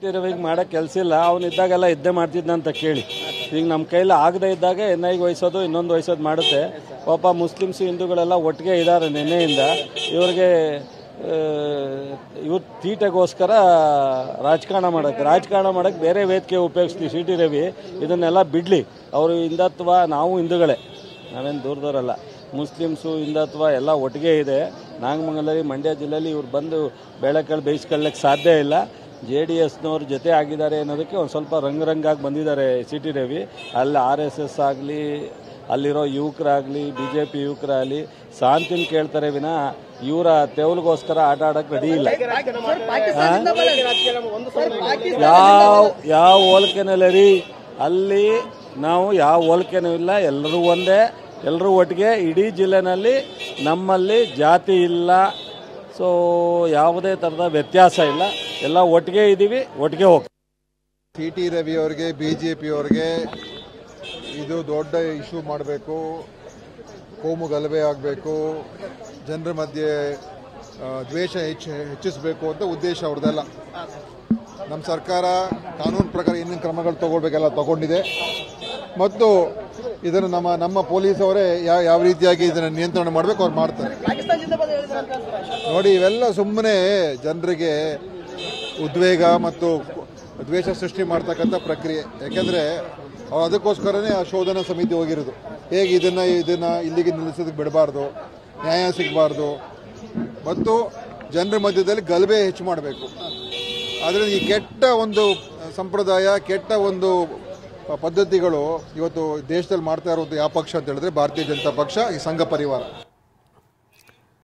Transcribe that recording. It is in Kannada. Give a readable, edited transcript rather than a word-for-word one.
ರವಿಗೆ ಮಾಡೋ ಕೆಲಸ ಇಲ್ಲ, ಅವನಿದ್ದಾಗೆಲ್ಲ ಇದ್ದೇ ಮಾಡ್ತಿದ್ದ ಅಂತ ಕೇಳಿ. ಈಗ ನಮ್ಮ ಕೈಲಿ ಆಗದೆ ಇದ್ದಾಗ NIಗೆ ವಹಿಸೋದು ಇನ್ನೊಂದು ವಹಿಸೋದು ಮಾಡುತ್ತೆ. ಪಾಪ ಮುಸ್ಲಿಮ್ಸ್ ಹಿಂದೂಗಳೆಲ್ಲ ಒಟ್ಟಿಗೆ ಇದ್ದಾರೆ ನಿನ್ನೆಯಿಂದ. ಇವ್ರಿಗೆ ಇವ್ರು ತೀಟೆಗೋಸ್ಕರ ರಾಜಕಾರಣ ಮಾಡೋಕ್ಕೆ ಬೇರೆ ವೇದಿಕೆ ಉಪಯೋಗಿಸ್ಲಿ. CT ರವಿ ಇದನ್ನೆಲ್ಲ ಬಿಡಲಿ. ಅವರು ಹಿಂದುತ್ವ, ನಾವು ಹಿಂದೂಗಳೇ, ನಾವೇನು ದೂರದವರಲ್ಲ. ಮುಸ್ಲಿಮ್ಸು ಹಿಂದುತ್ವ ಎಲ್ಲ ಒಟ್ಟಿಗೆ ಇದೆ. ನಾಗಮಂಗಲದಲ್ಲಿ, ಮಂಡ್ಯ ಜಿಲ್ಲೆಯಲ್ಲಿ ಇವ್ರು ಬಂದು ಬೇಳೆಕಾಳು ಬೇಯಿಸ್ಕೊಳ್ಳಕ್ಕೆ ಸಾಧ್ಯ ಇಲ್ಲ. JDSನವ್ರ ಜೊತೆ ಆಗಿದ್ದಾರೆ ಅನ್ನೋದಕ್ಕೆ ಒಂದು ಸ್ವಲ್ಪ ರಂಗಾಗಿ ಬಂದಿದ್ದಾರೆ CT ರವಿ. ಅಲ್ಲಿ RSS ಆಗಲಿ, ಅಲ್ಲಿರೋ ಯುವಕರಾಗಲಿ, BJP ಯುವಕರಾಗಲಿ ಶಾಂತಿನ ಕೇಳ್ತಾರೆ ವಿನಃ ಇವರ ತೆವಲಿಗೋಸ್ಕರ ಆಟ ಆಡೋಕ್ಕೆ ರೆಡಿ ಇಲ್ಲ. ಯಾವ ಹೋಲಿಕೆನಲ್ಲಿ ರೀ, ಅಲ್ಲಿ ನಾವು ಯಾವ ಹೋಲಿಕೆನೂ ಇಲ್ಲ. ಎಲ್ಲರೂ ಒಂದೇ, ಎಲ್ಲರೂ ಒಟ್ಟಿಗೆ. ಇಡೀ ಜಿಲ್ಲೆನಲ್ಲಿ ನಮ್ಮಲ್ಲಿ ಜಾತಿ ಇಲ್ಲ. ಸೊ ಯಾವುದೇ ಥರದ ವ್ಯತ್ಯಾಸ ಇಲ್ಲ. ಎಲ್ಲ ಒಟ್ಟಿಗೆ ಇದ್ದೀವಿ, ಒಟ್ಟಿಗೆ ಹೋಗ್ತೀವಿ. CT ರವಿ ಅವರಿಗೆ, BJP ಅವರಿಗೆ ಇದು ದೊಡ್ಡ ಇಶ್ಯೂ ಮಾಡಬೇಕು, ಕೋಮು ಗಲಭೆ ಆಗಬೇಕು, ಜನರ ಮಧ್ಯೆ ದ್ವೇಷ ಹೆಚ್ಚಿಸಬೇಕು ಅಂತ ಉದ್ದೇಶ ಅವ್ರದ್ದೆಲ್ಲ. ನಮ್ಮ ಸರ್ಕಾರ ಕಾನೂನು ಪ್ರಕಾರ ಏನೇನು ಕ್ರಮಗಳು ತಗೊಳ್ಬೇಕೆಲ್ಲ ತಗೊಂಡಿದೆ. ಮತ್ತು ಇದನ್ನು ನಮ್ಮ ಪೊಲೀಸ್ ಅವರೇ ಯಾವ ರೀತಿಯಾಗಿ ಇದನ್ನು ನಿಯಂತ್ರಣ ಮಾಡಬೇಕು ಅವ್ರು ಮಾಡ್ತಾರೆ. ನೋಡಿ, ಇವೆಲ್ಲ ಸುಮ್ಮನೆ ಜನರಿಗೆ ಉದ್ವೇಗ ಮತ್ತು ದ್ವೇಷ ಸೃಷ್ಟಿ ಮಾಡ್ತಕ್ಕಂಥ ಪ್ರಕ್ರಿಯೆ. ಯಾಕೆಂದರೆ ಅವ್ರು ಅದಕ್ಕೋಸ್ಕರನೇ ಆ ಶೋಧನಾ ಸಮಿತಿ ಹೋಗಿರೋದು. ಹೇಗೆ ಇದನ್ನು ಇಲ್ಲಿಗೆ ನಿಲ್ಲಿಸೋದಕ್ಕೆ ಬಿಡಬಾರ್ದು, ನ್ಯಾಯ ಸಿಗಬಾರ್ದು ಮತ್ತು ಜನರ ಮಧ್ಯದಲ್ಲಿ ಗಲಭೆ ಹೆಚ್ಚು ಮಾಡಬೇಕು. ಆದರೆ ಈ ಕೆಟ್ಟ ಒಂದು ಸಂಪ್ರದಾಯ, ಕೆಟ್ಟ ಒಂದು ಪದ್ಧತಿಗಳು ಇವತ್ತು ದೇಶದಲ್ಲಿ ಮಾಡ್ತಾ ಇರುವಂಥ ಯಾವ ಪಕ್ಷ ಅಂತ ಹೇಳಿದ್ರೆ ಭಾರತೀಯ ಜನತಾ ಪಕ್ಷ, ಈ ಸಂಘ ಪರಿವಾರ.